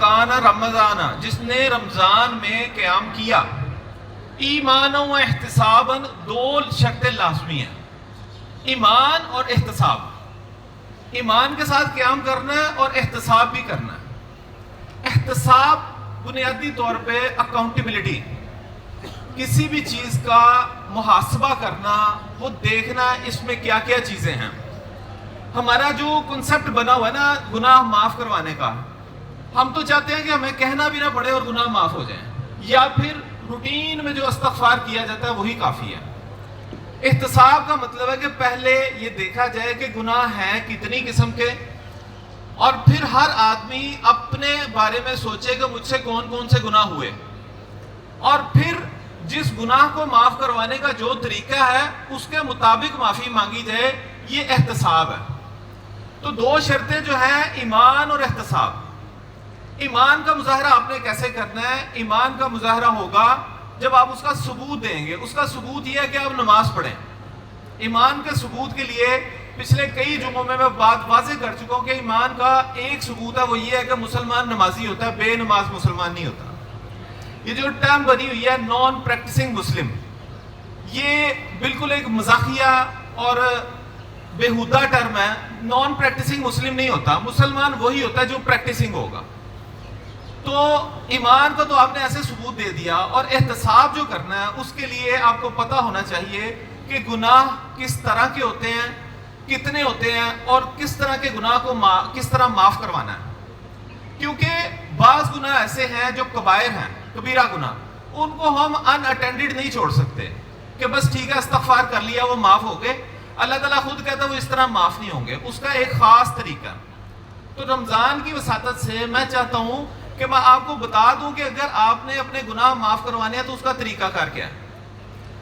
کان رمضان، جس نے رمضان میں قیام کیا، ایمان و احتسابا، دو شرطیں لازمی ہیں، ایمان اور احتساب، ایمان کے ساتھ قیام کرنا ہے اور احتساب بھی کرنا ہے۔ احتساب بنیادی طور پہ اکاؤنٹیبلٹی، کسی بھی چیز کا محاسبہ کرنا، وہ دیکھنا اس میں کیا کیا چیزیں ہیں۔ ہمارا جو کنسپٹ بنا ہوا ہے نا گناہ معاف کروانے کا، ہم تو چاہتے ہیں کہ ہمیں کہنا بھی نہ پڑے اور گناہ معاف ہو جائیں، یا پھر روٹین میں جو استغفار کیا جاتا ہے وہی کافی ہے۔ احتساب کا مطلب ہے کہ پہلے یہ دیکھا جائے کہ گناہ ہیں کتنی قسم کے، اور پھر ہر آدمی اپنے بارے میں سوچے کہ مجھ سے کون کون سے گناہ ہوئے، اور پھر جس گناہ کو معاف کروانے کا جو طریقہ ہے اس کے مطابق معافی مانگی جائے، یہ احتساب ہے۔ تو دو شرطیں جو ہیں ایمان اور احتساب۔ ایمان کا مظاہرہ آپ نے کیسے کرنا ہے؟ ایمان کا مظاہرہ ہوگا جب آپ اس کا ثبوت دیں گے۔ اس کا ثبوت یہ ہے کہ آپ نماز پڑھیں۔ ایمان کے ثبوت کے لیے پچھلے کئی جمعوں میں بات واضح کر چکا ہوں کہ ایمان کا ایک ثبوت ہے، وہ یہ ہے کہ مسلمان نمازی ہوتا ہے، بے نماز مسلمان نہیں ہوتا۔ یہ جو ٹرم بنی ہوئی ہے نان پریکٹسنگ مسلم، یہ بالکل ایک مزاحیہ اور بےہودہ ٹرم ہے۔ نان پریکٹسنگ مسلم نہیں ہوتا، مسلمان وہی ہوتا ہے جو پریکٹسنگ ہوگا۔ تو ایمان کا تو آپ نے ایسے ثبوت دے دیا، اور احتساب جو کرنا ہے اس کے لیے آپ کو پتہ ہونا چاہیے کہ گناہ کس طرح کے ہوتے ہیں، کتنے ہوتے ہیں، اور کس طرح کے گناہ کو کس طرح معاف کروانا ہے۔ کیونکہ بعض گناہ ایسے ہیں جو کبائر ہیں، کبیرہ گناہ، ان کو ہم ان اٹینڈڈ نہیں چھوڑ سکتے کہ بس ٹھیک ہے استغفار کر لیا وہ معاف ہو گئے۔ اللہ تعالیٰ خود کہتا ہے وہ اس طرح معاف نہیں ہوں گے، اس کا ایک خاص طریقہ۔ تو رمضان کی وساطت سے میں چاہتا ہوں کہ میں آپ کو بتا دوں کہ اگر آپ نے اپنے گناہ معاف کروانے ہیں تو اس کا طریقہ کار کیا ہے۔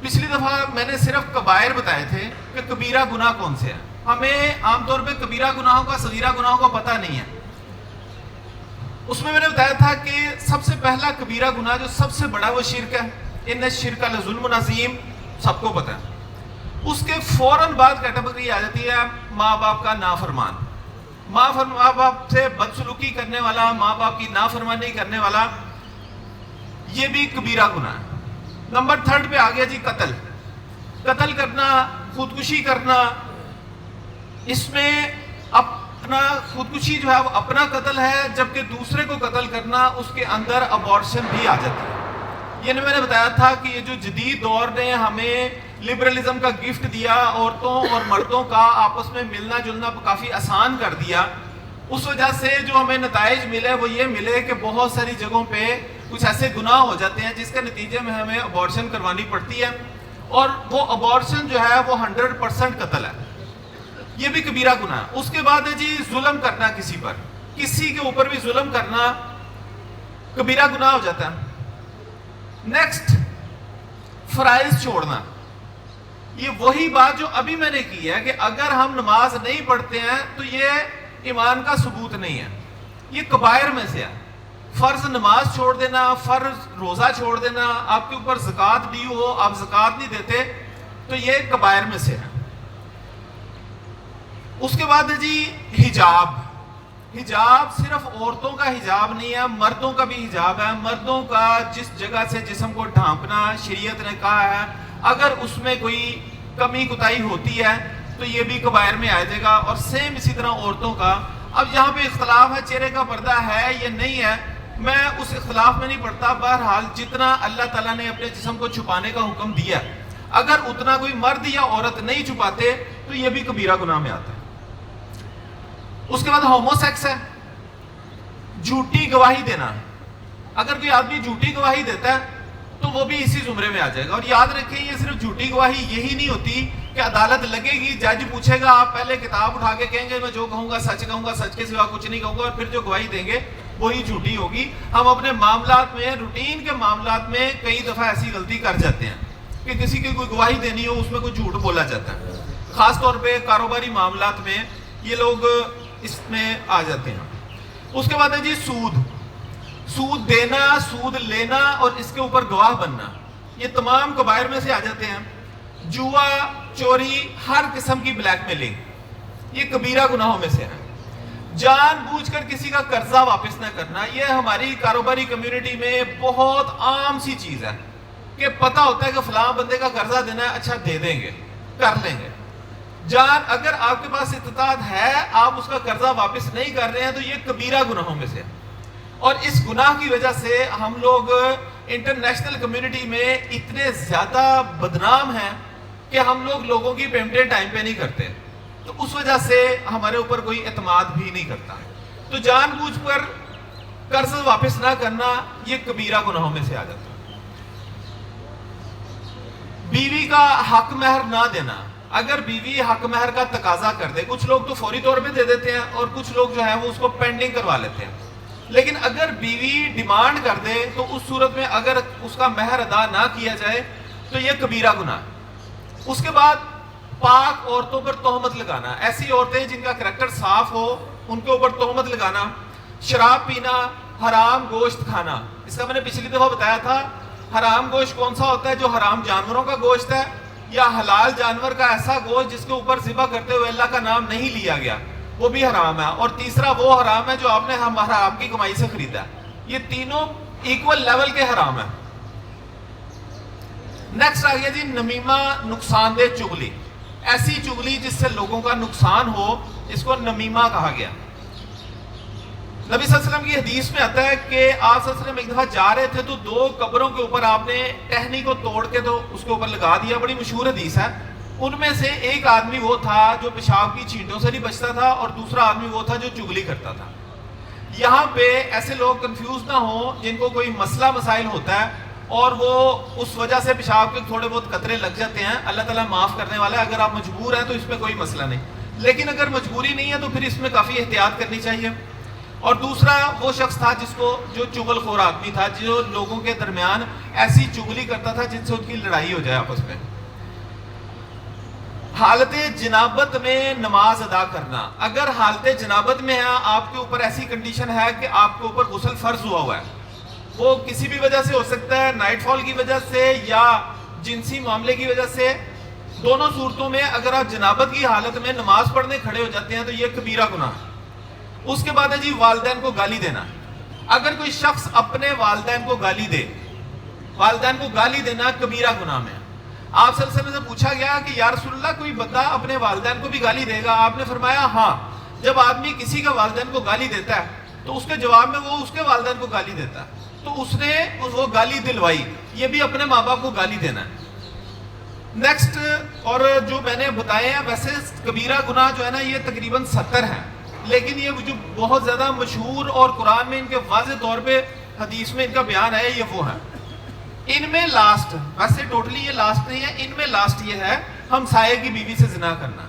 پچھلی دفعہ میں نے صرف کبائر بتائے تھے کہ کبیرہ گناہ کون سے ہیں۔ ہمیں عام طور پہ کبیرہ گناہوں کا صغیرہ گناہوں کا پتہ نہیں ہے۔ اس میں نے بتایا تھا کہ سب سے پہلا کبیرہ گناہ جو سب سے بڑا وہ شرک ہے، ان الشرک لظلم عظیم، سب کو پتہ ہے۔ اس کے فوراً بعد کیٹیگری آ جاتی ہے ماں باپ کا نافرمان، ماں باپ سے بدسلوکی کرنے والا، ماں باپ کی نافرمانی کرنے والا، یہ بھی کبیرہ گناہ ہے۔ نمبر 3 پہ آ گیا جی قتل، قتل کرنا، خودکشی کرنا۔ اس میں اپنا خودکشی جو ہے وہ اپنا قتل ہے، جبکہ دوسرے کو قتل کرنا اس کے اندر ابارشن بھی آ جاتی ہے۔ یہ میں نے بتایا تھا کہ یہ جو جدید دور نے ہمیں لبرلزم کا گفٹ دیا، عورتوں اور مردوں کا آپس میں ملنا جلنا کافی آسان کر دیا، اس وجہ سے جو ہمیں نتائج ملے وہ یہ ملے کہ بہت ساری جگہوں پہ کچھ ایسے گناہ ہو جاتے ہیں جس کے نتیجے میں ہمیں ابارشن کروانی پڑتی ہے، اور وہ ابارشن جو ہے وہ 100% قتل ہے۔ یہ بھی کبیرہ گناہ ہے۔ اس کے بعد ہے جی ظلم کرنا، کسی پر، کسی کے اوپر بھی ظلم کرنا کبیرہ گناہ ہو جاتا ہے۔ نیکسٹ، فرائض چھوڑنا۔ یہ وہی بات جو ابھی میں نے کی ہے کہ اگر ہم نماز نہیں پڑھتے ہیں تو یہ ایمان کا ثبوت نہیں ہے، یہ کبائر میں سے ہے۔ فرض نماز چھوڑ دینا، فرض روزہ چھوڑ دینا، آپ کے اوپر زکوٰۃ ڈیو ہو آپ زکوٰۃ نہیں دیتے، تو یہ کبائر میں سے ہے۔ اس کے بعد ہے جی حجاب۔ حجاب صرف عورتوں کا حجاب نہیں ہے، مردوں کا بھی حجاب ہے۔ مردوں کا جس جگہ سے جسم کو ڈھانپنا شریعت نے کہا ہے، اگر اس میں کوئی کمی کوتاہی ہوتی ہے تو یہ بھی کبائر میں آ جائے گا، اور سیم اسی طرح عورتوں کا۔ اب یہاں پہ اختلاف ہے چہرے کا پردہ ہے یا نہیں ہے، میں اس اختلاف میں نہیں پڑتا۔ بہرحال جتنا اللہ تعالیٰ نے اپنے جسم کو چھپانے کا حکم دیا، اگر اتنا کوئی مرد یا عورت نہیں چھپاتے تو یہ بھی کبیرہ گناہ میں آتا ہے۔ اس کے بعد ہومو سیکس ہے، جھوٹی گواہی دینا۔ اگر کوئی آدمی جھوٹی گواہی دیتا ہے تو وہ بھی اسی زمرے میں آ جائے گا۔ اور یاد رکھیں یہ صرف جھوٹی گواہی یہی نہیں ہوتی کہ عدالت لگے گی، جج پوچھے گا، آپ پہلے کتاب اٹھا کے کہیں گے میں جو کہوں گا سچ کہوں گا، سچ کے سوا کچھ نہیں کہوں گا، اور پھر جو گواہی دیں گے وہی جھوٹی ہوگی۔ ہم اپنے معاملات میں، روٹین کے معاملات میں کئی دفعہ ایسی غلطی کر جاتے ہیں کہ کسی کی کوئی گواہی دینی ہو اس میں کوئی جھوٹ بولا جاتا ہے، خاص طور پہ کاروباری معاملات میں یہ لوگ اس میں آ جاتے ہیں۔ اس کے بعد ہے جی سود۔ سود دینا، سود لینا اور اس کے اوپر گواہ بننا، یہ تمام کبائر میں سے آ جاتے ہیں۔ جوا، چوری، ہر قسم کی بلیک میلنگ، یہ کبیرہ گناہوں میں سے ہے۔ جان بوجھ کر کسی کا قرضہ واپس نہ کرنا، یہ ہماری کاروباری کمیونٹی میں بہت عام سی چیز ہے کہ پتہ ہوتا ہے کہ فلاں بندے کا قرضہ دینا ہے، اچھا دے دیں گے، کر لیں گے۔ جان اگر آپ کے پاس استطاعت ہے، آپ اس کا قرضہ واپس نہیں کر رہے ہیں تو یہ کبیرہ گناہوں میں سے، اور اس گناہ کی وجہ سے ہم لوگ انٹرنیشنل کمیونٹی میں اتنے زیادہ بدنام ہیں کہ ہم لوگ لوگوں کی پیمنٹیں ٹائم پہ نہیں کرتے، تو اس وجہ سے ہمارے اوپر کوئی اعتماد بھی نہیں کرتا۔ تو جان بوجھ کر قرض واپس نہ کرنا یہ کبیرہ گناہوں میں سے آ جاتا ہے۔ بیوی کا حق مہر نہ دینا، اگر بیوی حق مہر کا تقاضا کر دے، کچھ لوگ تو فوری طور پہ دے دیتے ہیں اور کچھ لوگ جو ہے وہ اس کو پینڈنگ کروا لیتے ہیں، لیکن اگر بیوی ڈیمانڈ کر دے تو اس صورت میں اگر اس کا مہر ادا نہ کیا جائے تو یہ کبیرہ گناہ ہے۔ اس کے بعد پاک عورتوں پر تہمت لگانا، ایسی عورتیں جن کا کریکٹر صاف ہو ان کے اوپر تہمت لگانا، شراب پینا، حرام گوشت کھانا۔ اس کا میں نے پچھلی دفعہ بتایا تھا، حرام گوشت کون سا ہوتا ہے؟ جو حرام جانوروں کا گوشت ہے، یا حلال جانور کا ایسا گوشت جس کے اوپر ذبح کرتے ہوئے اللہ کا نام نہیں لیا گیا، وہ بھی حرام ہے۔ اور تیسرا وہ حرام ہے جو آپ نے حرام کی کمائی سے خریدا ہے۔ یہ تینوں ایکول لیول کے حرام ہیں۔ نیکسٹ آ گیا جی نمیمہ، نقصان دہ چغلی، ایسی چغلی جس سے لوگوں کا نقصان ہو، اس کو نمیمہ کہا گیا۔ نبی صلی اللہ علیہ وسلم کی حدیث میں آتا ہے کہ آپ صلی اللہ علیہ وسلم ایک دفعہ جا رہے تھے تو 2 قبروں کے اوپر آپ نے ٹہنی کو توڑ کے تو اس کے اوپر لگا دیا، بڑی مشہور حدیث ہے۔ ان میں سے ایک آدمی وہ تھا جو پیشاب کی چھینٹوں سے نہیں بچتا تھا، اور دوسرا آدمی وہ تھا جو چغلی کرتا تھا۔ یہاں پہ ایسے لوگ کنفیوز نہ ہوں جن کو کوئی مسئلہ مسائل ہوتا ہے اور وہ اس وجہ سے پیشاب کے تھوڑے بہت قطرے لگ جاتے ہیں، اللہ تعالیٰ معاف کرنے والا ہے۔ اگر آپ مجبور ہیں تو اس میں کوئی مسئلہ نہیں، لیکن اگر مجبوری نہیں ہے تو پھر اس میں کافی احتیاط کرنی چاہیے۔ اور دوسرا وہ شخص تھا جس کو جو چغل خور آدمی تھا، جو لوگوں کے درمیان ایسی چغلی کرتا تھا جن سے ان کی لڑائی ہو جائے آپس میں۔ حالت جنابت میں نماز ادا کرنا، اگر حالت جنابت میں ہے، آپ کے اوپر ایسی کنڈیشن ہے کہ آپ کے اوپر غسل فرض ہوا ہے، وہ کسی بھی وجہ سے ہو سکتا ہے، نائٹ فال کی وجہ سے یا جنسی معاملے کی وجہ سے، دونوں صورتوں میں اگر آپ جنابت کی حالت میں نماز پڑھنے کھڑے ہو جاتے ہیں تو یہ کبیرہ گناہ ہے۔ اس کے بعد ہے جی والدین کو گالی دینا، اگر کوئی شخص اپنے والدین کو گالی دے، والدین کو گالی دینا کبیرہ گناہ میں۔ آپ صلی اللہ علیہ وسلم سے پوچھا گیا کہ یا رسول اللہ کوئی بندہ اپنے والدین کو بھی گالی دے گا؟ آپ نے فرمایا ہاں، جب آدمی کسی کا والدین کو گالی دیتا ہے تو اس کے جواب میں وہ اس کے والدین کو گالی دیتا ہے، تو اس نے وہ گالی دلوائی، یہ بھی اپنے ماں باپ کو گالی دینا ہے۔ نیکسٹ، اور جو میں نے بتائے ہیں ویسے کبیرہ گناہ جو ہے نا یہ تقریباً 70 ہیں، لیکن یہ جو بہت زیادہ مشہور اور قرآن میں ان کے واضح طور پہ حدیث میں ان کا بیان ہے یہ وہ ہے۔ ان میں لاسٹ، ویسے ٹوٹلی یہ لاسٹ نہیں ہے، ان میں لاسٹ یہ ہے ہمسائے کی بیوی سے زنا کرنا،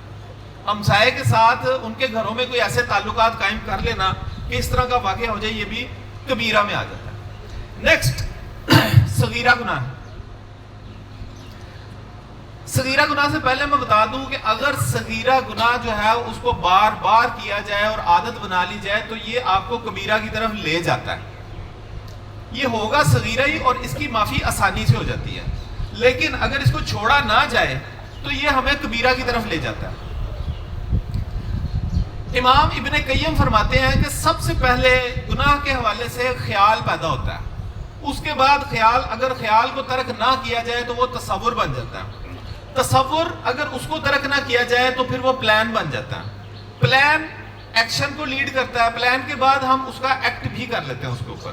ہمسائے کے ساتھ ان کے گھروں میں کوئی ایسے تعلقات قائم کر لینا کہ اس طرح کا واقعہ ہو جائے، یہ بھی کبیرہ میں آ جاتا ہے۔ نیکسٹ، صغیرہ گناہ۔ صغیرہ گناہ سے پہلے میں بتا دوں کہ اگر صغیرہ گناہ جو ہے اس کو بار بار کیا جائے اور عادت بنا لی جائے تو یہ آپ کو کبیرہ کی طرف لے جاتا ہے، یہ ہوگا صغیرہ ہی اور اس کی معافی آسانی سے ہو جاتی ہے، لیکن اگر اس کو چھوڑا نہ جائے تو یہ ہمیں کبیرہ کی طرف لے جاتا ہے۔ امام ابن قیم فرماتے ہیں کہ سب سے پہلے گناہ کے حوالے سے خیال پیدا ہوتا ہے، اس کے بعد خیال، اگر خیال کو ترک نہ کیا جائے تو وہ تصور بن جاتا ہے، تصور اگر اس کو ترک نہ کیا جائے تو پھر وہ پلان بن جاتا ہے، پلان ایکشن کو لیڈ کرتا ہے، پلان کے بعد ہم اس کا ایکٹ بھی کر لیتے ہیں اس کے اوپر،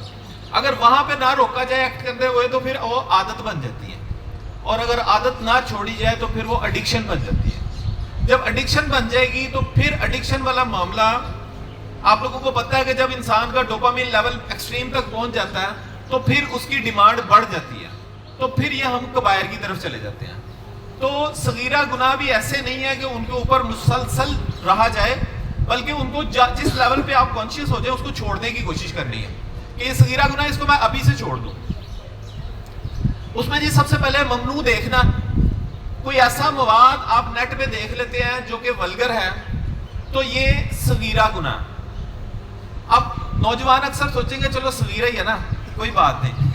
اگر وہاں پہ نہ روکا جائے ایکٹ کرتے ہوئے تو پھر وہ عادت بن جاتی ہے، اور اگر عادت نہ چھوڑی جائے تو پھر وہ ایڈکشن بن جاتی ہے۔ جب ایڈکشن بن جائے گی تو پھر ایڈکشن والا معاملہ آپ لوگوں کو پتہ ہے کہ جب انسان کا ڈوپامین لیول ایکسٹریم تک پہنچ جاتا ہے تو پھر اس کی ڈیمانڈ بڑھ جاتی ہے، تو پھر یہ ہم کبائر کی طرف چلے جاتے ہیں۔ تو صغیرہ گناہ بھی ایسے نہیں ہے کہ ان کے اوپر مسلسل رہا جائے، بلکہ ان کو جس لیول پہ آپ کانشیس ہو جائے اس کو چھوڑنے کی کوشش کرنی ہے کہ یہ صغیرہ گناہ اس کو میں ابھی سے چھوڑ دوں۔ اس میں جی سب سے پہلے ممنوع دیکھنا، کوئی ایسا مواد آپ نیٹ پہ دیکھ لیتے ہیں جو کہ ولگر ہے تو یہ صغیرہ گناہ۔ اب نوجوان اکثر سوچیں گے چلو صغیرہ ہی ہے نا کوئی بات نہیں،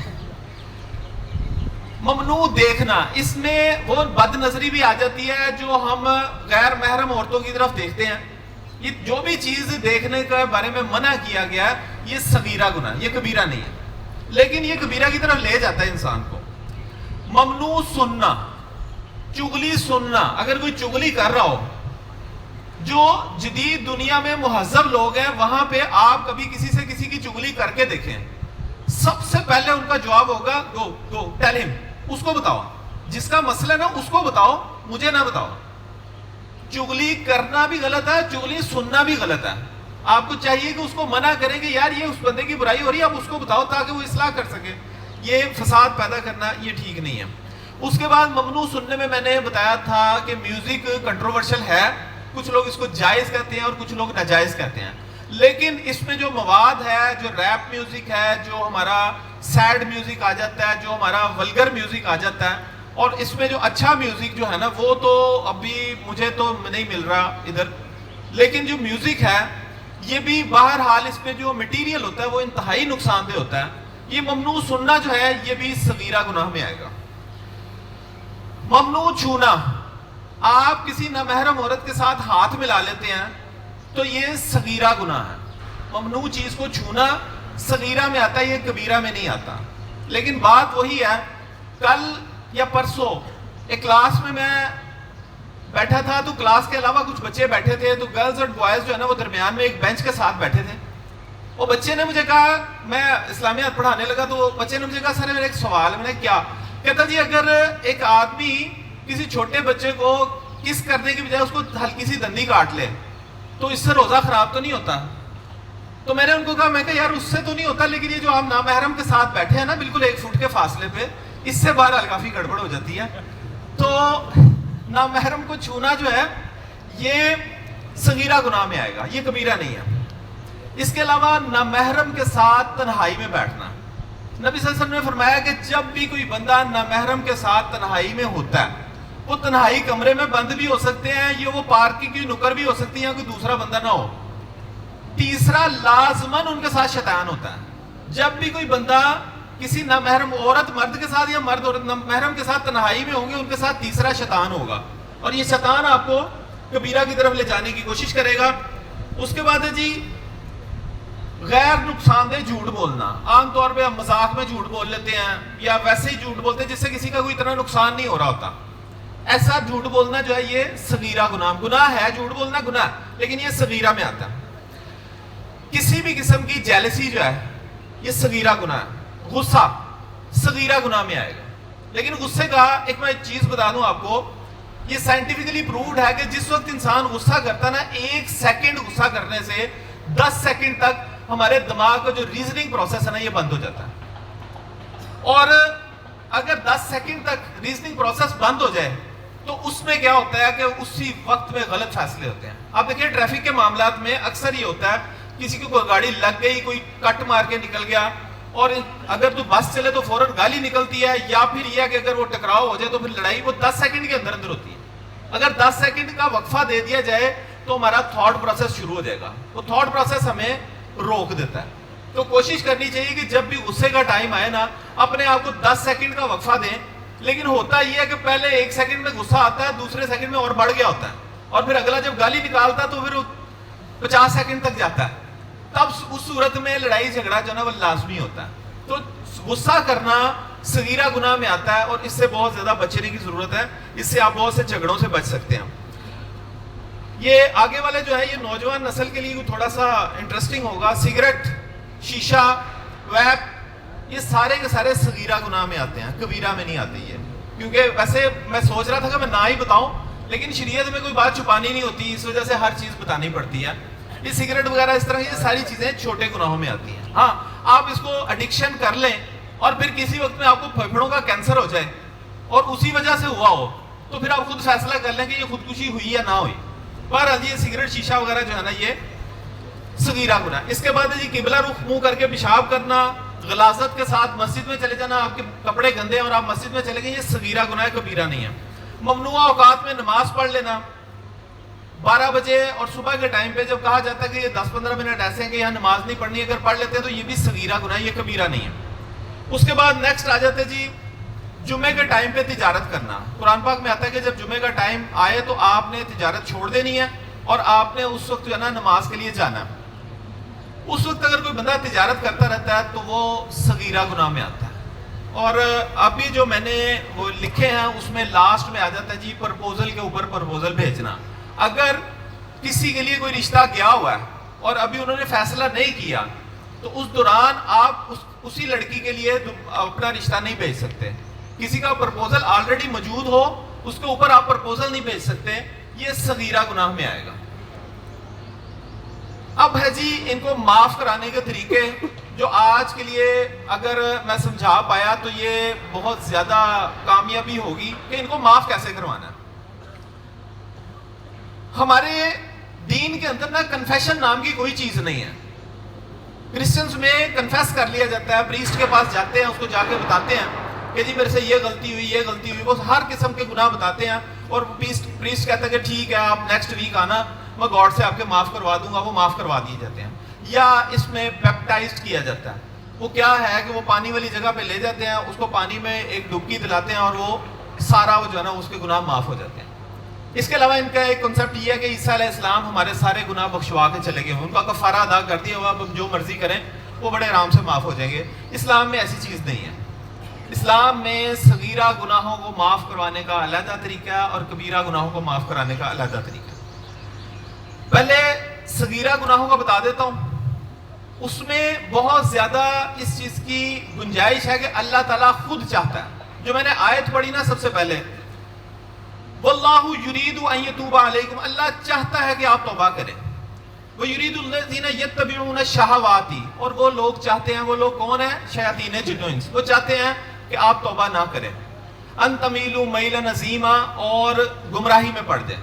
ممنوع دیکھنا، اس میں وہ بد نظری بھی آ جاتی ہے جو ہم غیر محرم عورتوں کی طرف دیکھتے ہیں، یہ جو بھی چیز دیکھنے کے بارے میں منع کیا گیا یہ صغیرہ گناہ، یہ کبیرہ نہیں ہے، لیکن یہ کبیرہ کی طرف لے جاتا ہے انسان کو. ممنوع سننا، چغلی سننا، اگر کوئی چغلی کر رہا ہو، جو جدید دنیا میں مہذب لوگ ہیں وہاں پہ آپ کبھی کسی سے کسی کی چغلی کر کے دیکھیں، سب سے پہلے ان کا جواب ہوگا گو ٹیل ہم، اس کو بتاؤ، جس کا مسئلہ نا اس کو بتاؤ، مجھے نہ بتاؤ. چغلی کرنا بھی غلط ہے، چغلی سننا بھی غلط ہے. آپ کو چاہیے کہ اس کو منع کریں کہ یار یہ اس بندے کی برائی ہو رہی ہے، آپ اس کو بتاؤ تاکہ وہ اصلاح کر سکے. یہ فساد پیدا کرنا یہ ٹھیک نہیں ہے. اس کے بعد ممنوع سننے میں نے بتایا تھا کہ میوزک کنٹروورشل ہے، کچھ لوگ اس کو جائز کہتے ہیں اور کچھ لوگ ناجائز کہتے ہیں، لیکن اس میں جو مواد ہے، جو ریپ میوزک ہے، جو ہمارا سیڈ میوزک آ جاتا ہے، جو ہمارا ولگر میوزک آ جاتا ہے، اور اس میں جو اچھا میوزک جو ہے نا وہ تو ابھی مجھے تو نہیں مل رہا ادھر، لیکن جو میوزک ہے یہ بھی بہرحال اس میں جو مٹیریل ہوتا ہے وہ انتہائی نقصان دہ ہوتا ہے. یہ ممنوع سننا جو ہے یہ بھی صغیرہ گناہ میں آئے گا. ممنوع چھونا، آپ کسی نامحرم عورت کے ساتھ ہاتھ ملا لیتے ہیں تو یہ صغیرہ گناہ ہے. ممنوع چیز کو چھونا صغیرہ میں آتا ہے، یہ کبیرہ میں نہیں آتا. لیکن بات وہی ہے، کل یا پرسوں ایک کلاس میں بیٹھا تھا تو کلاس کے علاوہ کچھ بچے بیٹھے تھے، تو گرلز اور بوائز جو ہے نا وہ درمیان میں ایک بینچ کے ساتھ بیٹھے تھے. وہ بچے نے مجھے کہا، میں اسلامیات پڑھانے لگا تو بچے نے مجھے کہا سر میرا ایک سوال ہے. میں نے کیا؟ کہتا جی اگر ایک آدمی کسی چھوٹے بچے کو کس کرنے کی بجائے اس کو ہلکی سی دندی کاٹ لے تو اس سے روزہ خراب تو نہیں ہوتا؟ تو میں نے ان کو کہا، میں کہا یار اس سے تو نہیں ہوتا، لیکن یہ جو آپ نامحرم کے ساتھ بیٹھے ہیں نا بالکل 1 فٹ کے فاصلے پہ، اس سے بہرحال کافی گڑبڑ ہو جاتی ہے. تو نامحرم کو چھونا جو ہے یہ صغیرہ گناہ میں آئے گا، یہ کبیرہ نہیں ہے. اس کے علاوہ نامحرم کے ساتھ تنہائی میں بیٹھنا، نبی صلی اللہ علیہ وسلم نے فرمایا کہ جب بھی کوئی بندہ نامحرم کے ساتھ تنہائی میں ہوتا ہے، وہ تنہائی کمرے میں بند بھی ہو سکتے ہیں، یہ وہ پارک کی نکر بھی ہو سکتی ہے، کوئی دوسرا بندہ نہ ہو. تیسرا، لازماً ان کے ساتھ شیطان ہوتا ہے. جب بھی کوئی بندہ کسی نامحرم عورت مرد کے ساتھ یا مرد عورت نامحرم کے ساتھ تنہائی میں ہوں گے، ان کے ساتھ تیسرا شیطان ہوگا، اور یہ شیطان آپ کو کبیرہ کی طرف لے جانے کی کوشش کرے گا. اس کے بعد ہے جی غیر نقصان دہ جھوٹ بولنا. عام طور پہ ہم مذاق میں جھوٹ بول لیتے ہیں یا ویسے ہی جھوٹ بولتے ہیں جس سے کسی کا کوئی اتنا نقصان نہیں ہو رہا ہوتا. ایسا جھوٹ بولنا جو ہے یہ صغیرہ گناہ ہے. جھوٹ بولنا گناہ، لیکن یہ صغیرہ میں آتا ہے. کسی بھی قسم کی جیلسی جو ہے یہ صغیرہ گناہ ہے. غصہ صغیرہ گناہ میں آئے گا. لیکن غصے کا ایک میں چیز بتا دوں آپ کو، یہ سائنٹیفکلی پرووڈ ہے کہ جس وقت انسان غصہ کرتا ہے نا، 1 سیکنڈ غصہ کرنے سے 10 سیکنڈ تک ہمارے دماغ کا جو ریزننگ پروسیس ہے نا یہ بند ہو جاتا ہے. اور اگر 10 سیکنڈ تک ریزننگ پروسیس بند ہو جائے تو اس میں کیا ہوتا ہے کہ اسی وقت میں غلط فیصلے ہوتے ہیں. آپ دیکھیں ٹریفک کے معاملات میں اکثر یہ ہوتا ہے، کسی کو کوئی گاڑی لگ گئی، کوئی کٹ مار کے نکل گیا، اور اگر تو بس چلے تو فوراً گالی نکلتی ہے، یا پھر یہ کہ اگر وہ ٹکراؤ ہو جائے تو پھر لڑائی وہ 10 سیکنڈ کے اندر ہوتی ہے. اگر 10 سیکنڈ کا وقفہ دے دیا جائے تو ہمارا تھاٹ پروسیس شروع ہو جائے گا. وہ تھاٹ پروسیس ہمیں روک دیتا ہے. تو کوشش کرنی چاہیے کہ جب بھی غصے کا ٹائم آئے نا، اپنے آپ کو 10 سیکنڈ کا وقفہ دیں. لیکن ہوتا یہ ہے کہ پہلے 1 سیکنڈ میں غصہ آتا ہے، دوسرے سیکنڈ میں اور بڑھ گیا ہوتا ہے، اور پھر اگلا جب گالی نکالتا ہے تو پھر 50 سیکنڈ تک جاتا ہے. تب اس صورت میں لڑائی جھگڑا جو ہے نا وہ لازمی ہوتا ہے. تو غصہ کرنا صغیرہ گناہ میں آتا ہے، اور اس سے بہت زیادہ بچنے کی ضرورت ہے. اس سے آپ بہت سے جھگڑوں سے بچ سکتے ہیں. یہ آگے والے جو ہے یہ نوجوان نسل کے لیے تھوڑا سا انٹرسٹنگ ہوگا. سگریٹ، شیشہ، ویپ، یہ سارے کے سارے صغیرہ گناہ میں آتے ہیں، کبیرہ میں نہیں آتے. یہ کیونکہ ویسے میں سوچ رہا تھا کہ میں نہ ہی بتاؤں، لیکن شریعت میں کوئی بات چھپانی نہیں ہوتی، اس وجہ سے ہر چیز بتانی پڑتی ہے. یہ سگریٹ وغیرہ اس طرح یہ ساری چیزیں چھوٹے گناہوں میں آتی ہیں. ہاں آپ اس کو ایڈکشن کر لیں اور پھر کسی وقت میں آپ کو پھیپھڑوں کا کینسر ہو جائے اور اسی وجہ سے ہوا ہو تو پھر آپ خود فیصلہ کر لیں کہ یہ خودکشی ہوئی یا نہ ہوئی. پر یہ سگریٹ، شیشہ وغیرہ جو ہے نا یہ صغیرہ گناہ. اس کے بعد جی قبلہ رخ منہ کر کے پیشاب کرنا، غلاظت کے ساتھ مسجد میں چلے جانا، آپ کے کپڑے گندے ہیں اور آپ مسجد میں چلے گئے، یہ صغیرہ گناہ ہے، کبیرہ نہیں ہے. ممنوع اوقات میں نماز پڑھ لینا، 12 بجے اور صبح کے ٹائم پہ جب کہا جاتا ہے کہ یہ 10-15 منٹ ایسے ہیں کہ یہاں نماز نہیں پڑھنی، اگر پڑھ لیتے ہیں تو یہ بھی صغیرہ گناہ ہے، یہ کبیرہ نہیں ہے. اس کے بعد نیکسٹ آ جاتے جی جمعے کے ٹائم پہ تجارت کرنا. قرآن پاک میں آتا ہے کہ جب جمعے کا ٹائم آئے تو آپ نے تجارت چھوڑ دینی ہے. اور آپ نے اس وقت جو ہے نا نماز کے لیے جانا ہے، اس وقت اگر کوئی بندہ تجارت کرتا رہتا ہے تو وہ صغیرہ گناہ میں آتا ہے. اور ابھی جو میں نے وہ لکھے ہیں اس میں لاسٹ میں آ جاتا ہے جی پرپوزل کے اوپر پرپوزل بھیجنا. اگر کسی کے لیے کوئی رشتہ گیا ہوا ہے اور ابھی انہوں نے فیصلہ نہیں کیا تو اس دوران آپ اسی لڑکی کے لیے اپنا رشتہ نہیں بھیج سکتے. کسی کا پرپوزل آلریڈی موجود ہو اس کے اوپر آپ پرپوزل نہیں بھیج سکتے، یہ صغیرہ گناہ میں آئے گا. اب ہے جی ان کو معاف کرانے کے طریقے، جو آج کے لیے اگر میں سمجھا پایا تو یہ بہت زیادہ کامیابی ہوگی کہ ان کو معاف کیسے کروانا ہے. ہمارے دین کے اندر نا کنفیشن نام کی کوئی چیز نہیں ہے. کرسچنز میں کنفیس کر لیا جاتا ہے، پریسٹ کے پاس جاتے ہیں، اس کو جا کے بتاتے ہیں کہ جی میرے سے یہ غلطی ہوئی، وہ ہر قسم کے گناہ بتاتے ہیں، اور پریسٹ کہتا ہے کہ ٹھیک ہے آپ نیکسٹ ویک آنا، میں گاڈ سے آپ کے معاف کروا دوں گا. وہ معاف کروا دیے جاتے ہیں. یا اس میں بیپٹائزڈ کیا جاتا ہے. وہ کیا ہے کہ وہ پانی والی جگہ پہ لے جاتے ہیں، اس کو پانی میں ایک ڈبکی دلاتے ہیں اور وہ سارا وہ جو ہے نا اس کے گناہ معاف ہو جاتے ہیں. اس کے علاوہ ان کا ایک کنسیپٹ یہ ہے کہ عیسیٰ علیہ السلام ہمارے سارے گناہ بخشوا کے چلے گئے، ان کا کفارہ ادا کر دیا ہوا، اب جو مرضی کریں وہ بڑے آرام سے معاف ہو جائیں گے. اسلام میں ایسی چیز نہیں ہے. اسلام میں صغیرہ گناہوں کو معاف کروانے کا علیحدہ طریقہ ہے اور کبیرہ گناہوں کو معاف کرانے کا علیحدہ طریقہ ہے. پہلے صغیرہ گناہوں کا بتا دیتا ہوں. اس میں بہت زیادہ اس چیز کی گنجائش ہے کہ اللہ تعالیٰ خود چاہتا ہے. جو میں نے آیت پڑھی نا سب سے پہلے، واللہ یرید ان یتوب علیکم، اللہ چاہتا ہے کہ آپ توبہ کریں. وَيُرِيدُ الَّذِينَ يَتَّبِعُونَ الشَّهَوَاتِ، اور وہ لوگ چاہتے ہیں، وہ لوگ کون ہیں؟ شیاطین جن و انس. وہ چاہتے ہیں کہ آپ توبہ نہ کریں. ان تمیلوا میلا عظیما، اور گمراہی میں پڑ جائیں.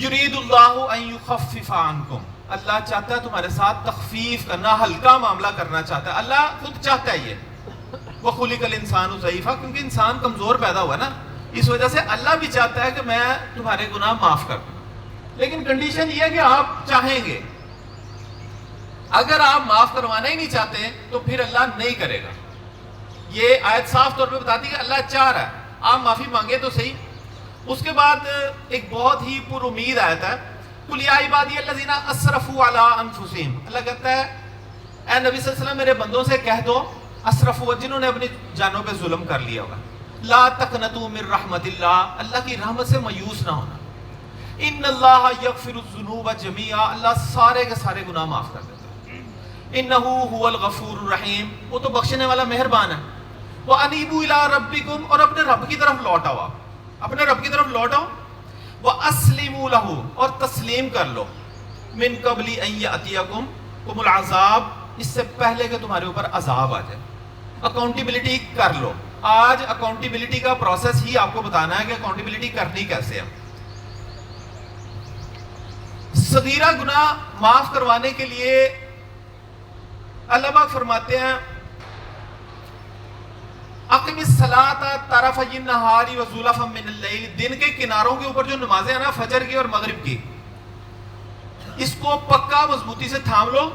یرید اللہ ان یخفف عنکم، اللہ چاہتا ہے تمہارے ساتھ تخفیف کرنا، ہلکا معاملہ کرنا چاہتا ہے. اللہ خود چاہتا ہے یہ. وَخُلِقَ الْإِنسَانُ ضَعِيفًا، کیونکہ انسان کمزور پیدا ہوا نا، اس وجہ سے اللہ بھی چاہتا ہے کہ میں تمہارے گناہ معاف کر دوں. لیکن کنڈیشن یہ ہے کہ آپ چاہیں گے. اگر آپ معاف کروانا ہی نہیں چاہتے تو پھر اللہ نہیں کرے گا. یہ آیت صاف طور پہ بتاتی ہے کہ اللہ چاہ رہا ہے، آپ معافی مانگے تو صحیح. اس کے بعد ایک بہت ہی پر امید آیت ہے، قُلْ يَا عِبَادِيَ الَّذِينَ أَسْرَفُوا عَلَىٰ أَنفُسِهِمْ. اللہ کہتا ہے اے نبی صلی اللہ علیہ وسلم میرے بندوں سے کہہ دو، اسرفوا، جنہوں نے اپنی جانوں پہ ظلم کر لیا ہوگا، لا تقنطوا من رحمت اللہ، اللہ کی رحمت سے مایوس نہ ہونا. ان اللہ یغفر الذنوب جميعا، اللہ سارے کے سارے گناہ معاف کر دیتا ہے. انہ هو الغفور الرحیم، وہ تو بخشنے والا مہربان ہے. وانیبوا الی ربکم، اور اپنے رب کی طرف لوٹ آؤ، اپنے رب کی طرف لوٹ آؤ. واسلموا لہ، اور تسلیم کر لو. من قبل ان یاتیکم العذاب، اس سے پہلے کہ تمہارے اوپر عذاب آ جائے. اکاؤنٹیبلٹی کر لو. آج اکاؤنٹیبلٹی کا پروسیس ہی آپ کو بتانا ہے کہ اکاؤنٹیبلٹی کرنی کیسے ہے. صغیرہ گناہ معاف کروانے کے لیے اللہ پاک فرماتے ہیں اقم الصلاۃ طرفی النہار وزلفا من اللیل، دن کے کناروں کے اوپر جو نمازیں ہیں نا فجر کی اور مغرب کی، اس کو پکا مضبوطی سے تھام لو.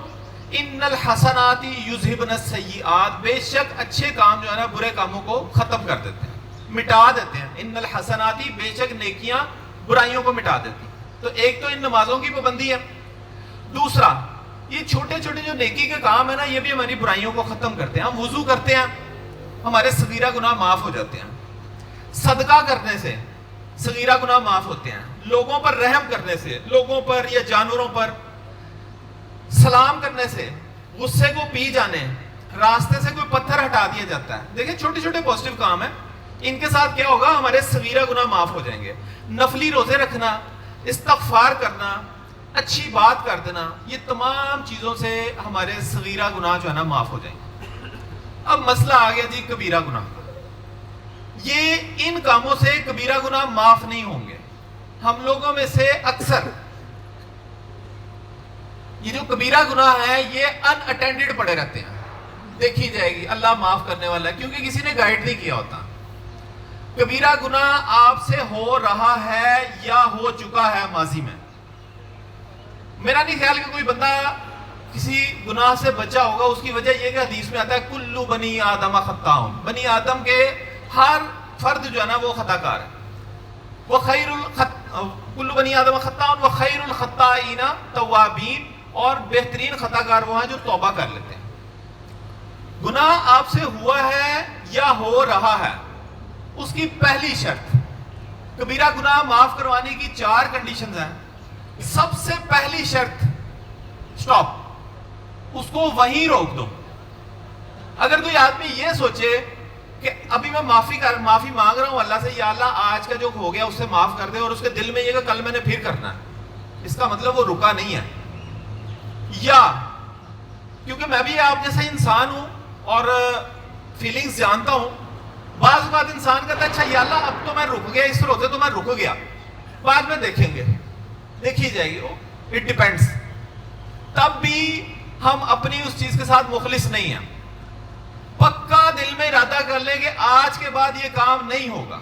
ان الحسنات یذہبن السیئات، بے شک اچھے کام جو ہے نا برے کاموں کو ختم کر دیتے ہیں، مٹا دیتے ہیں. ان الحسنات، بے شک نیکیاں برائیوں کو مٹا دیتی ہیں. تو ایک تو ان نمازوں کی پابندی ہے. دوسرا یہ چھوٹے چھوٹے جو نیکی کے کام ہیں نا یہ بھی ہماری برائیوں کو ختم کرتے ہیں. ہم وضو کرتے ہیں، ہمارے صغیرہ گناہ معاف ہو جاتے ہیں. صدقہ کرنے سے صغیرہ گناہ معاف ہوتے ہیں. لوگوں پر رحم کرنے سے، لوگوں پر یا جانوروں پر سلام کرنے سے، غصے کو پی جانے، راستے سے کوئی پتھر ہٹا دیا جاتا ہے. دیکھیں چھوٹے چھوٹے پازیٹیو کام ہیں، ان کے ساتھ کیا ہوگا؟ ہمارے صغیرہ گناہ معاف ہو جائیں گے. نفلی روزے رکھنا، استغفار کرنا، اچھی بات کر دینا، یہ تمام چیزوں سے ہمارے صغیرہ گناہ جو ہے نا معاف ہو جائیں گے. اب مسئلہ آ گیا جی کبیرہ گناہ. یہ ان کاموں سے کبیرہ گناہ معاف نہیں ہوں گے. ہم لوگوں میں سے اکثر یہ جو کبیرہ گناہ ہے یہ ان اٹینڈڈ پڑے رہتے ہیں، دیکھی جائے گی اللہ معاف کرنے والا ہے، کیونکہ کسی نے گائیڈ نہیں کیا ہوتا. کبیرہ گناہ آپ سے ہو رہا ہے یا ہو چکا ہے ماضی میں. میرا نہیں خیال کہ کوئی بندہ کسی گناہ سے بچا ہوگا. اس کی وجہ یہ کہ حدیث میں آتا ہے کلو بنی آدم خطاؤن، بنی آدم کے ہر فرد جو ہے نا وہ خطا کار ہے. کل بنی آدم خطاء وخیر الخطائین توابین، اور بہترین خطا کار وہ ہیں جو توبہ کر لیتے ہیں. گناہ آپ سے ہوا ہے یا ہو رہا ہے، اس کی پہلی شرط، کبیرہ گناہ معاف کروانے کی 4 کنڈیشنز ہیں. سب سے پہلی شرط سٹاپ، اس کو وہیں روک دو. اگر کوئی آدمی یہ سوچے کہ ابھی میں معافی مانگ رہا ہوں اللہ سے، یا اللہ آج کا جو ہو گیا اس سے معاف کر دے، اور اس کے دل میں یہ کہ کل میں نے پھر کرنا ہے، اس کا مطلب وہ رکا نہیں ہے. یا کیونکہ میں بھی آپ جیسا انسان ہوں اور فیلنگز جانتا ہوں، بعض اوقات انسان کہتا ہے اچھا یا اللہ اب تو میں رک گیا، اس روزے تو میں رک گیا، بعد میں دیکھیں گے، دیکھی جائے گی، اٹ ڈیپینڈس. تب بھی ہم اپنی اس چیز کے ساتھ مخلص نہیں ہیں. پکا دل میں ارادہ کر لیں کہ آج کے بعد یہ کام نہیں ہوگا.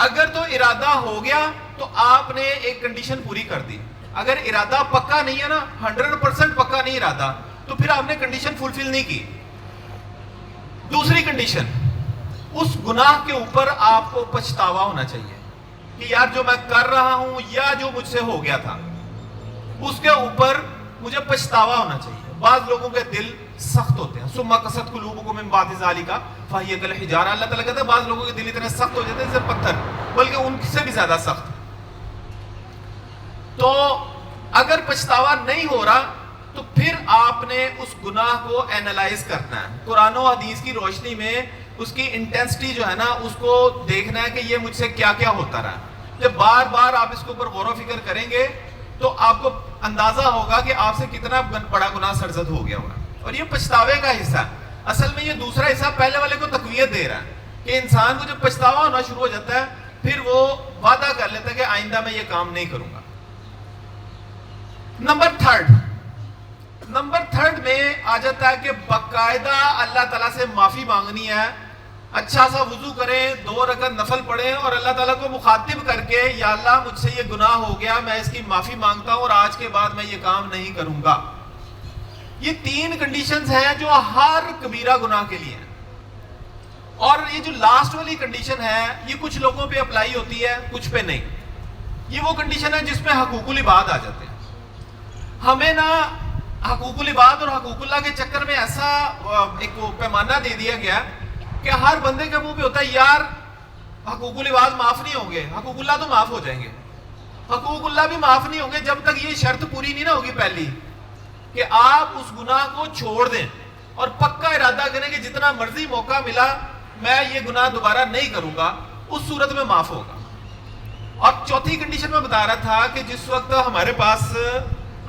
اگر تو ارادہ ہو گیا تو آپ نے ایک کنڈیشن پوری کر دی. اگر ارادہ پکا نہیں ہے نا، 100% پکا نہیں ارادہ، تو پھر آپ نے کنڈیشن فلفل نہیں کی. دوسری کنڈیشن، اس گناہ کے اوپر آپ کو پچھتاوا ہونا چاہیے کہ یار جو میں کر رہا ہوں یا جو مجھ سے ہو گیا تھا اس کے اوپر مجھے پچھتاوا ہونا چاہیے. بعض لوگوں کے دل سخت ہوتے ہیں، ثم قست قلوبکم من بعد ذلک فہی کالحجارہ. اللہ تعالیٰ کہتا ہے بعض لوگوں کے دل اتنے سخت ہو جاتے ہیں جیسے پتھر، بلکہ ان سے بھی زیادہ سخت. تو اگر پچھتاوا نہیں ہو رہا تو پھر آپ نے اس گناہ کو اینالائز کرنا ہے، قرآن و حدیث کی روشنی میں اس کی انٹینسٹی جو ہے نا اس کو دیکھنا ہے کہ یہ مجھ سے کیا کیا ہوتا رہا. جب بار بار آپ اس کے اوپر غور و فکر کریں گے تو آپ کو اندازہ ہوگا کہ آپ سے کتنا بڑا گناہ سرزد ہو گیا ہوگا. اور یہ پچھتاوے کا حصہ، اصل میں یہ دوسرا حصہ پہلے والے کو تقویت دے رہا ہے کہ انسان کو جب پچھتاوا ہونا شروع ہو جاتا ہے پھر وہ وعدہ کر لیتا ہے کہ آئندہ میں یہ کام نہیں کروں گا. نمبر تھرڈ میں آ جاتا ہے کہ باقاعدہ اللہ تعالیٰ سے معافی مانگنی ہے. اچھا سا وضو کریں، 2 رکعت نفل پڑھیں اور اللہ تعالیٰ کو مخاطب کر کے یا اللہ مجھ سے یہ گناہ ہو گیا، میں اس کی معافی مانگتا ہوں اور آج کے بعد میں یہ کام نہیں کروں گا. یہ 3 کنڈیشنز ہیں جو ہر کبیرہ گناہ کے لیے ہیں. اور یہ جو لاسٹ والی کنڈیشن ہے یہ کچھ لوگوں پہ اپلائی ہوتی ہے، کچھ پہ نہیں. یہ وہ کنڈیشن ہے جس میں حقوق العباد آ جاتے ہیں. ہمیں نا حقوق العباد اور حقوق اللہ کے چکر میں ایسا ایک پیمانہ دے دیا گیا کہ ہر بندے کے منہ پہ ہوتا ہے یار حقوق العباد معاف نہیں ہوں گے، حقوق اللہ تو معاف ہو جائیں گے. حقوق اللہ بھی معاف نہیں ہوں گے جب تک یہ شرط پوری نہیں نہ ہوگی پہلی کہ آپ اس گناہ کو چھوڑ دیں اور پکا ارادہ کریں کہ جتنا مرضی موقع ملا میں یہ گناہ دوبارہ نہیں کروں گا، اس صورت میں معاف ہوگا. اور چوتھی کنڈیشن میں بتا رہا تھا کہ جس وقت ہمارے پاس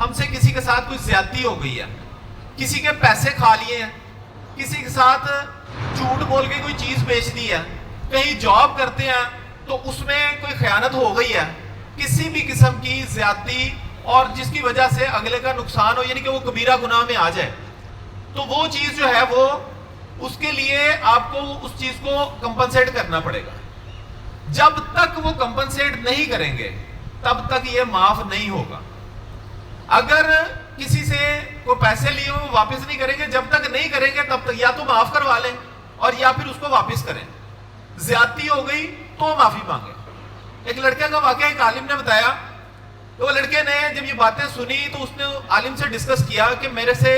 ہم سے کسی کے ساتھ کوئی زیادتی ہو گئی ہے، کسی کے پیسے کھا لیے ہیں، کسی کے ساتھ جھوٹ بول کے کوئی چیز بیچ دی ہے، کہیں جاب کرتے ہیں تو اس میں کوئی خیانت ہو گئی ہے، کسی بھی قسم کی زیادتی اور جس کی وجہ سے اگلے کا نقصان ہو، یعنی کہ وہ کبیرہ گناہ میں آ جائے، تو وہ چیز جو ہے وہ اس کے لیے آپ کو اس چیز کو کمپنسیٹ کرنا پڑے گا. جب تک وہ کمپنسیٹ نہیں کریں گے تب تک یہ معاف نہیں ہوگا. اگر کسی سے کوئی پیسے لیے وہ واپس نہیں کریں گے، جب تک نہیں کریں گے تب تک یا تو معاف کروا لیں اور یا پھر اس کو واپس کریں. زیادتی ہو گئی تو معافی مانگیں. ایک لڑکے کا واقعہ ایک عالم نے بتایا، تو وہ لڑکے نے جب یہ باتیں سنی تو اس نے عالم سے ڈسکس کیا کہ میرے سے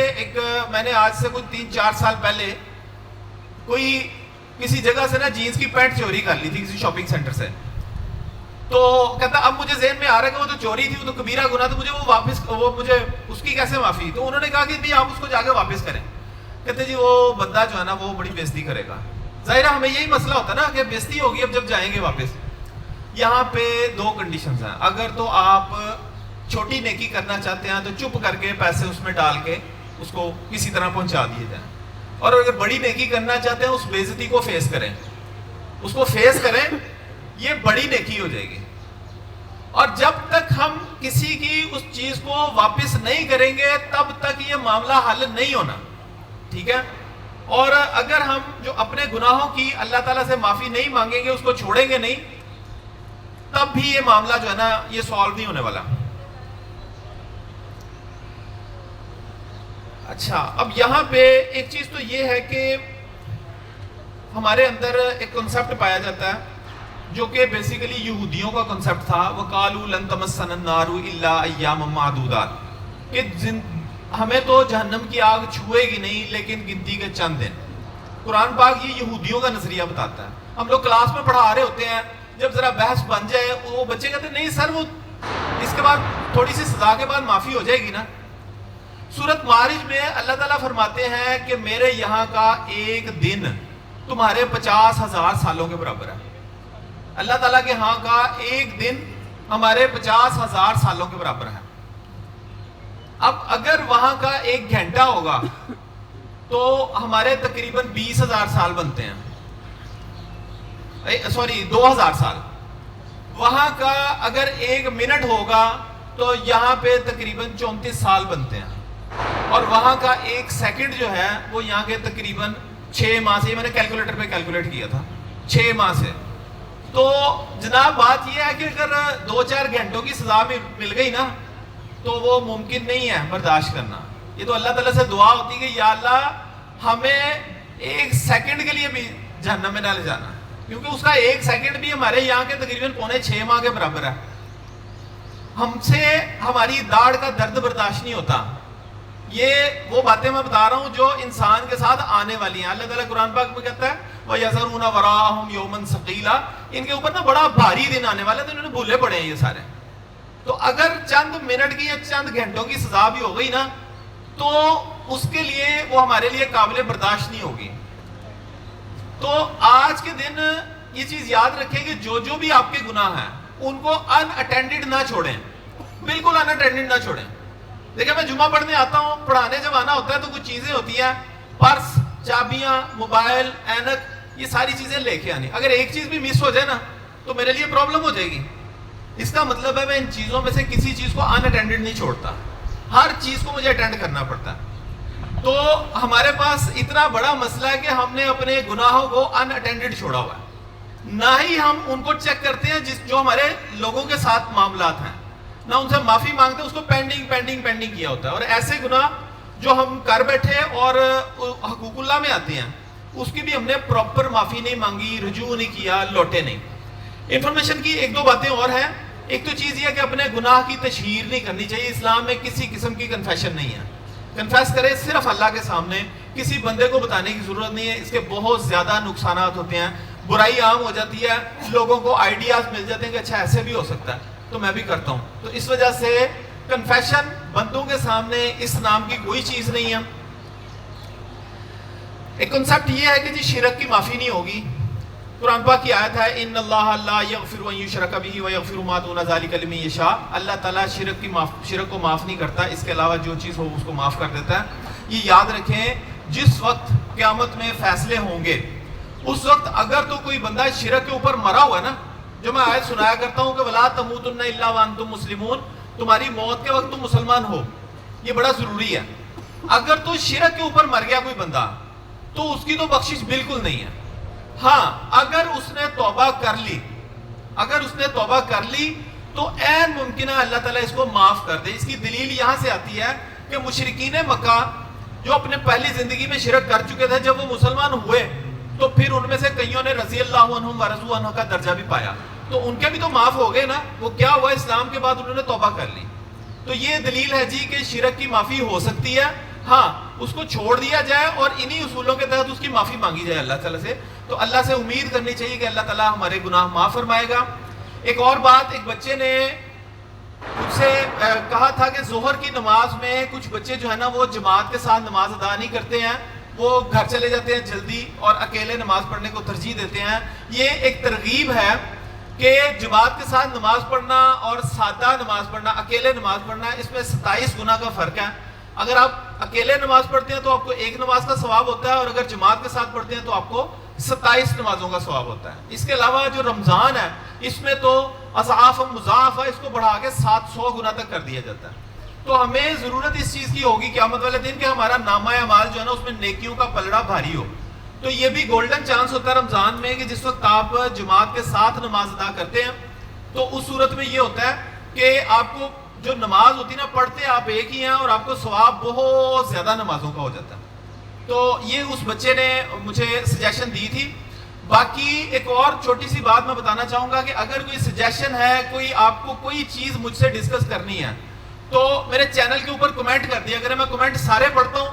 میں نے آج سے کوئی 3-4 سال پہلے کوئی کسی جگہ سے نا جینس کی پینٹ چوری کر لی تھی کسی شاپنگ سینٹر سے. تو کہتا اب مجھے ذہن میں آ رہا ہے کہ وہ تو چوری تھی، وہ تو کبیرہ گناہ، تو مجھے اس کی کیسے معافی. تو انہوں نے کہا کہ بھی آپ اس کو جا کے واپس کریں. کہتے جی وہ بندہ جو ہے نا وہ بڑی بےزتی کرے گا. ظاہر ہے ہمیں یہی مسئلہ ہوتا ہے نا کہ بےزتی ہوگی اب جب جائیں گے واپس. یہاں پہ 2 کنڈیشنز ہیں. اگر تو آپ چھوٹی نیکی کرنا چاہتے ہیں تو چپ کر کے پیسے اس میں ڈال کے اس کو کسی طرح پہنچا دیے جائیں، اور اگر بڑی نیکی کرنا چاہتے ہیں اس بے عزتی کو فیس کریں، اس کو فیس کریں، یہ بڑی نیکی ہو جائے گی. اور جب تک ہم کسی کی اس چیز کو واپس نہیں کریں گے تب تک یہ معاملہ حل نہیں ہونا. ٹھیک ہے. اور اگر ہم جو اپنے گناہوں کی اللہ تعالیٰ سے معافی نہیں مانگیں گے، اس کو چھوڑیں گے نہیں، تب بھی یہ معاملہ جو ہے نا یہ سالو نہیں ہونے والا. اچھا، اب یہاں پہ ایک چیز تو یہ ہے کہ ہمارے اندر ایک کنسپٹ پایا جاتا ہے جو کہ بیسیکلی یہودیوں کا کنسپٹ تھا. وَقَالُوا لَن تَمَسَّنَا النَّارُ إِلَّا أَيَّامًا مَّعْدُودَاتٍ کہ ہمیں تو جہنم کی آگ چھوئے گی نہیں لیکن گنتی کے چند دن. قرآن پاک یہ یہودیوں کا نظریہ بتاتا ہے. ہم لوگ کلاس میں پڑھا رہے ہوتے ہیں, جب ذرا بحث بن جائے وہ بچے کہتے ہیں نہیں سر وہ اس کے بعد تھوڑی سی سزا کے بعد معافی ہو جائے گی نا. سورۃ معارج میں اللہ تعالیٰ فرماتے ہیں کہ میرے یہاں کا ایک دن تمہارے 50,000 سالوں کے برابر ہے. اللہ تعالیٰ کے ہاں کا ایک دن ہمارے 50,000 سالوں کے برابر ہے. اب اگر وہاں کا ایک گھنٹہ ہوگا تو ہمارے تقریباً 20,000 سال بنتے ہیں, سوری 2,000 سال. وہاں کا اگر ایک منٹ ہوگا تو یہاں پہ تقریباً 34 سال بنتے ہیں, اور وہاں کا ایک سیکنڈ جو ہے وہ یہاں کے تقریباً 6 ماہ سے, میں نے کیلکولیٹر پہ کیلکولیٹ کیا تھا, 6 ماہ سے. تو جناب بات یہ ہے کہ اگر 2-4 گھنٹوں کی سزا مل گئی نا تو وہ ممکن نہیں ہے برداشت کرنا. یہ تو اللہ تعالیٰ سے دعا ہوتی ہے کہ یا اللہ ہمیں ایک سیکنڈ کے لیے بھی جہنم میں نہ لے جانا, کیونکہ اس کا ایک سیکنڈ بھی ہمارے یہاں کے تقریباً 6.25 ماہ کے برابر ہے. ہم سے ہماری داڑھ کا درد برداشت نہیں ہوتا. یہ وہ باتیں میں بتا رہا ہوں جو انسان کے ساتھ آنے والی ہیں. اللہ تعالیٰ قرآن پاک میں کہتا ہے وَيَذَرُونَ وَرَاءَهُمْ يَوْمًا ثَقِيلًا, ان کے اوپر نا بڑا بھاری دن آنے والا ہے, تو انہوں نے بھولے پڑے ہیں یہ سارے. تو اگر چند منٹ کی یا چند گھنٹوں کی سزا بھی ہو گئی نا تو اس کے لیے وہ ہمارے لیے قابل برداشت نہیں ہوگی. تو آج کے دن یہ چیز یاد رکھیں کہ جو بھی آپ کے گناہ ہیں ان کو ان اٹینڈڈ نہ چھوڑیں, بالکل ان اٹینڈڈ نہ چھوڑیں. دیکھیں میں جمعہ پڑھنے آتا ہوں, پڑھانے جب آنا ہوتا ہے تو کچھ چیزیں ہوتی ہیں, پرس, چابیاں, موبائل, اینک, یہ ساری چیزیں لے کے آنی. اگر ایک چیز بھی مس ہو جائے نا تو میرے لیے پرابلم ہو جائے گی. اس کا مطلب ہے میں ان چیزوں میں سے کسی چیز کو ان اٹینڈڈ نہیں چھوڑتا, ہر چیز کو مجھے اٹینڈ کرنا پڑتا ہے. تو ہمارے پاس اتنا بڑا مسئلہ ہے کہ ہم نے اپنے گناہوں کو ان اٹینڈڈ چھوڑا ہوا ہے. نہ ہی ہم ان کو چیک کرتے ہیں جو ہمارے لوگوں کے ساتھ معاملات ہیں, نہ ان سے معافی مانگتے ہیں, اس کو پینڈنگ کیا ہوتا ہے. اور ایسے گناہ جو ہم کر بیٹھے اور حقوق اللہ میں آتے ہیں اس کی بھی ہم نے پراپر معافی نہیں مانگی, رجوع نہیں کیا, لوٹے نہیں. انفارمیشن کی 1-2 باتیں اور ہیں. ایک تو چیز یہ کہ اپنے گناہ کی تشہیر نہیں کرنی چاہیے. اسلام میں کسی قسم کی کنفیشن نہیں ہے. کنفیس کرے صرف اللہ کے سامنے, کسی بندے کو بتانے کی ضرورت نہیں ہے. اس کے بہت زیادہ نقصانات ہوتے ہیں, برائی عام ہو جاتی ہے, لوگوں کو آئیڈیاز مل جاتے ہیں کہ اچھا ایسے بھی ہو سکتا ہے تو میں بھی کرتا ہوں. تو اس وجہ سے کنفیشن بندوں کے سامنے اس نام کی کوئی چیز نہیں ہے. ایک کنسپٹ یہ ہے کہ جی شرک کی معافی نہیں ہوگی. قرآن پاک کی آیت ہے ان اللہ لا یغفر ان یشرک بہ ویغفر ما دون ذلک لمن یشاء. اللہ تعالیٰ شرک کو معاف نہیں کرتا, اس کے علاوہ جو چیز ہو اس کو معاف کر دیتا ہے. یہ یاد رکھیں, جس وقت قیامت میں فیصلے ہوں گے اس وقت اگر تو کوئی بندہ شرک کے اوپر مرا ہوا ہے نا, جو میں آیت سنایا کرتا ہوں کہ ولا تموتن الا وانتم مسلمون, تمہاری موت کے وقت تم مسلمان ہو, یہ بڑا ضروری ہے. اگر تو شرک کے اوپر مر گیا کوئی بندہ تو اس کی تو بخشش بالکل نہیں ہے. ہاں اگر اس نے توبہ کر لی تو عین ممکن ہے اللہ تعالیٰ اس کو معاف کر دے. اس کی دلیل یہاں سے آتی ہے کہ مشرکین مکہ جو اپنے پہلی زندگی میں شرک کر چکے تھے, جب وہ مسلمان ہوئے تو پھر ان میں سے کئیوں نے رضی اللہ عنہم ورضوا عنہ کا درجہ بھی پایا, تو ان کے بھی تو معاف ہو گئے نا. وہ کیا ہوا, اسلام کے بعد انہوں نے توبہ کر لی. تو یہ دلیل ہے جی کہ شرک کی معافی ہو سکتی ہے. ہاں اس کو چھوڑ دیا جائے اور انہی اصولوں کے تحت اس کی معافی مانگی جائے اللہ تعالیٰ سے. تو اللہ سے امید کرنی چاہیے کہ اللہ تعالیٰ ہمارے گناہ معاف فرمائے گا. ایک اور بات, ایک بچے نے مجھ سے کہا تھا کہ ظہر کی نماز میں کچھ بچے جو ہے نا وہ جماعت کے ساتھ نماز ادا نہیں کرتے ہیں, وہ گھر چلے جاتے ہیں جلدی اور اکیلے نماز پڑھنے کو ترجیح دیتے ہیں. یہ ایک ترغیب ہے کہ جماعت کے ساتھ نماز پڑھنا اور سادہ نماز پڑھنا, اکیلے نماز پڑھنا, اس میں 27 گناہ کا فرق ہے. اگر آپ اکیلے نماز پڑھتے ہیں تو آپ کو 1 نماز کا ثواب ہوتا ہے, اور اگر جماعت کے ساتھ پڑھتے ہیں تو آپ کو 27 نمازوں کا ثواب ہوتا ہے. اس کے علاوہ جو رمضان ہے اس میں تو اضعاف مضاعف ہے, اس کو بڑھا کے 700 گنا تک کر دیا جاتا ہے. تو ہمیں ضرورت اس چیز کی ہوگی قیامت والے دن کہ ہمارا نامہ اعمال جو ہے نا اس میں نیکیوں کا پلڑا بھاری ہو. تو یہ بھی گولڈن چانس ہوتا ہے رمضان میں کہ جس وقت آپ جماعت کے ساتھ نماز ادا کرتے ہیں تو اس صورت میں یہ ہوتا ہے کہ آپ کو جو نماز ہوتی ہے نا پڑھتے آپ ایک ہی ہیں اور آپ کو ثواب بہت زیادہ نمازوں کا ہو جاتا ہے. تو یہ اس بچے نے مجھے سجیشن دی تھی. باقی ایک اور چھوٹی سی بات میں بتانا چاہوں گا کہ اگر کوئی سجیشن ہے، کوئی آپ کو کوئی چیز مجھ سے ڈسکس کرنی ہے تو میرے چینل کے اوپر کمنٹ کر دیا. اگر میں کمنٹ سارے پڑھتا ہوں،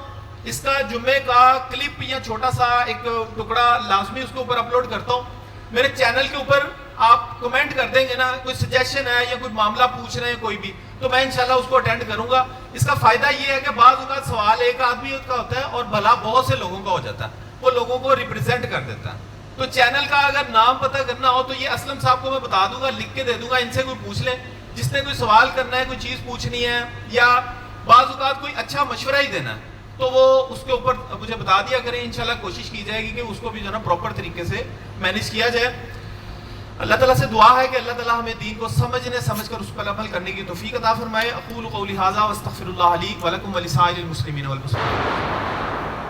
اس کا جمعے کا کلپ یا چھوٹا سا ایک ٹکڑا لازمی اس کے اوپر اپلوڈ کرتا ہوں. میرے چینل کے اوپر آپ کمنٹ کر دیں گے نا، کوئی سجیشن ہے یا کوئی معاملہ پوچھ رہے ہیں کوئی بھی، تو میں انشاءاللہ اس کو اٹینڈ کروں گا. اس کا فائدہ یہ ہے کہ بعض اوقات سوال ایک آدمی کا ہوتا ہے اور بھلا بہت سے لوگوں کا ہو جاتا ہے، وہ لوگوں کو ریپرزینٹ کر دیتا ہے. تو چینل کا اگر نام پتہ کرنا ہو تو یہ اسلم صاحب کو میں بتا دوں گا، لکھ کے دے دوں گا، ان سے کوئی پوچھ لیں. جس نے کوئی سوال کرنا ہے، کوئی چیز پوچھنی ہے یا بعض اوقات کوئی اچھا مشورہ ہی دینا ہے، تو وہ اس کے اوپر مجھے بتا دیا کریں. انشاءاللہ کوشش کی جائے گی کہ اس کو بھی جو ہے نا پراپر طریقے سے مینیج کیا جائے. اللہ تعالیٰ سے دعا ہے کہ اللہ تعالیٰ ہمیں دین کو سمجھ کر اس پر عمل کرنے کی توفیق عطا فرمائے. اقول قولی ھذا واستغفر اللہ لی ولکم ولسائر المسلمین والمسلمات.